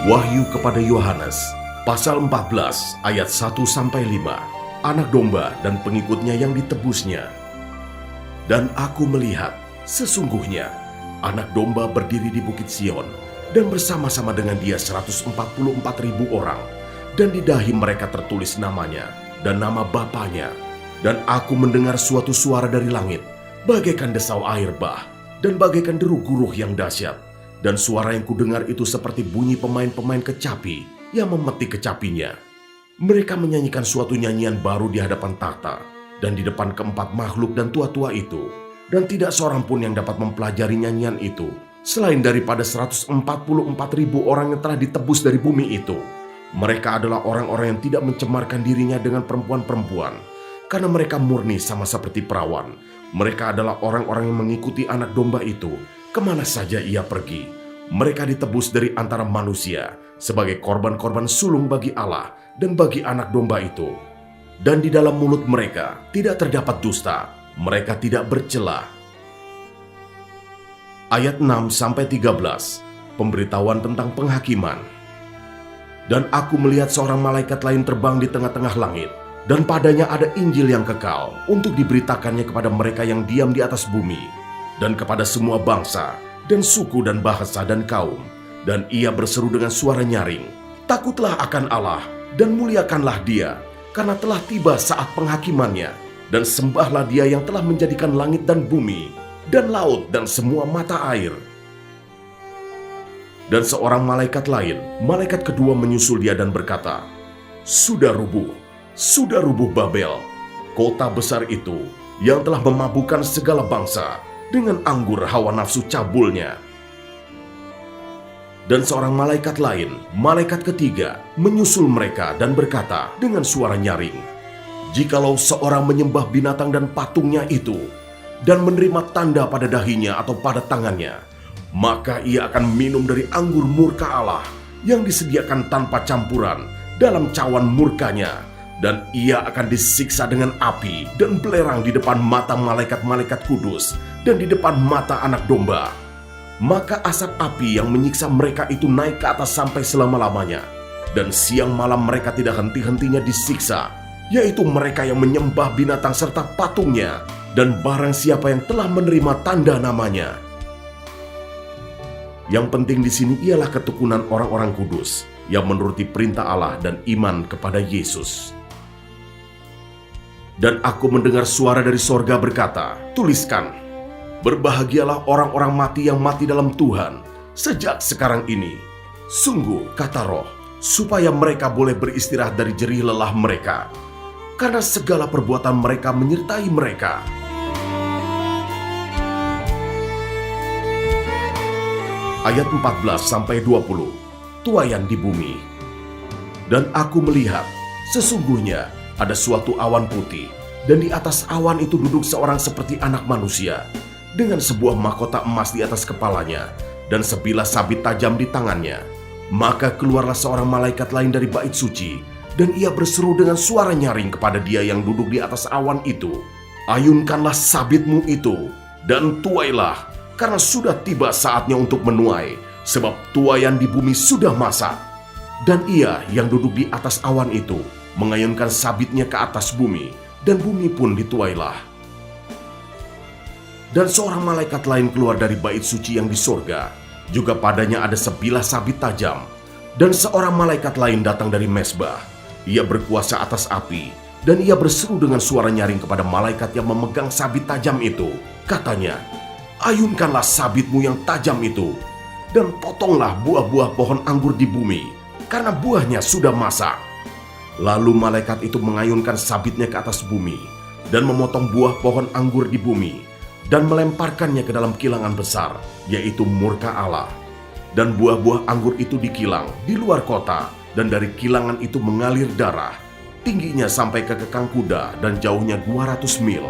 Wahyu kepada Yohanes, pasal 14 ayat 1-5, anak domba dan pengikutnya yang ditebusnya. Dan aku melihat, sesungguhnya, anak domba berdiri di Bukit Sion, dan bersama-sama dengan dia 144.000 orang, dan di dahi mereka tertulis namanya dan nama Bapanya. Dan aku mendengar suatu suara dari langit, bagaikan desau air bah, dan bagaikan deru guruh yang dahsyat. Dan suara yang kudengar itu seperti bunyi pemain-pemain kecapi yang memetik kecapinya. Mereka menyanyikan suatu nyanyian baru di hadapan tahta dan di depan keempat makhluk dan tua-tua itu. Dan tidak seorang pun yang dapat mempelajari nyanyian itu, selain daripada 144.000 orang yang telah ditebus dari bumi itu. Mereka adalah orang-orang yang tidak mencemarkan dirinya dengan perempuan-perempuan, karena mereka murni sama seperti perawan. Mereka adalah orang-orang yang mengikuti anak domba itu, kemana saja ia pergi. Mereka ditebus dari antara manusia sebagai korban-korban sulung bagi Allah dan bagi anak domba itu. Dan di dalam mulut mereka tidak terdapat dusta, mereka tidak bercela. Ayat 6-13, pemberitahuan tentang penghakiman. Dan aku melihat seorang malaikat lain terbang di tengah-tengah langit, dan padanya ada Injil yang kekal untuk diberitakannya kepada mereka yang diam di atas bumi, dan kepada semua bangsa, dan suku, dan bahasa, dan kaum. Dan ia berseru dengan suara nyaring, "Takutlah akan Allah, dan muliakanlah Dia, karena telah tiba saat penghakimannya. Dan sembahlah Dia yang telah menjadikan langit dan bumi, dan laut, dan semua mata air." Dan seorang malaikat lain, malaikat kedua menyusul dia dan berkata, sudah rubuh Babel, kota besar itu, yang telah memabukkan segala bangsa dengan anggur hawa nafsu cabulnya. Dan seorang malaikat lain, malaikat ketiga, menyusul mereka dan berkata dengan suara nyaring, "Jikalau seorang menyembah binatang dan patungnya itu, dan menerima tanda pada dahinya atau pada tangannya, maka ia akan minum dari anggur murka Allah yang disediakan tanpa campuran dalam cawan murkanya, dan ia akan disiksa dengan api dan belerang di depan mata malaikat-malaikat kudus dan di depan mata anak domba. Maka asap api yang menyiksa mereka itu naik ke atas sampai selama-lamanya, dan siang malam mereka tidak henti-hentinya disiksa, yaitu mereka yang menyembah binatang serta patungnya, dan barang siapa yang telah menerima tanda namanya." Yang penting di sini ialah ketekunan orang-orang kudus yang menuruti perintah Allah dan iman kepada Yesus. Dan aku mendengar suara dari sorga berkata, "Tuliskan, berbahagialah orang-orang mati yang mati dalam Tuhan sejak sekarang ini. Sungguh, kata Roh, supaya mereka boleh beristirahat dari jerih lelah mereka, karena segala perbuatan mereka menyertai mereka." Ayat 14-20, tuaian di bumi. Dan aku melihat, sesungguhnya ada suatu awan putih, dan di atas awan itu duduk seorang seperti anak manusia, dengan sebuah mahkota emas di atas kepalanya, dan sebilah sabit tajam di tangannya. Maka keluarlah seorang malaikat lain dari bait suci, dan ia berseru dengan suara nyaring kepada dia yang duduk di atas awan itu, "Ayunkanlah sabitmu itu, dan tuailah, karena sudah tiba saatnya untuk menuai, sebab tuaian di bumi sudah masak." Dan ia yang duduk di atas awan itu mengayunkan sabitnya ke atas bumi, dan bumi pun dituailah. Dan seorang malaikat lain keluar dari bait suci yang di sorga, juga padanya ada sebilah sabit tajam. Dan seorang malaikat lain datang dari mezbah, ia berkuasa atas api, dan ia berseru dengan suara nyaring kepada malaikat yang memegang sabit tajam itu, katanya, "Ayunkanlah sabitmu yang tajam itu, dan potonglah buah-buah pohon anggur di bumi, karena buahnya sudah masak." Lalu malaikat itu mengayunkan sabitnya ke atas bumi, dan memotong buah pohon anggur di bumi, dan melemparkannya ke dalam kilangan besar, yaitu murka Allah. Dan buah-buah anggur itu dikilang di luar kota, dan dari kilangan itu mengalir darah, tingginya sampai ke kekang kuda dan jauhnya 200 mil.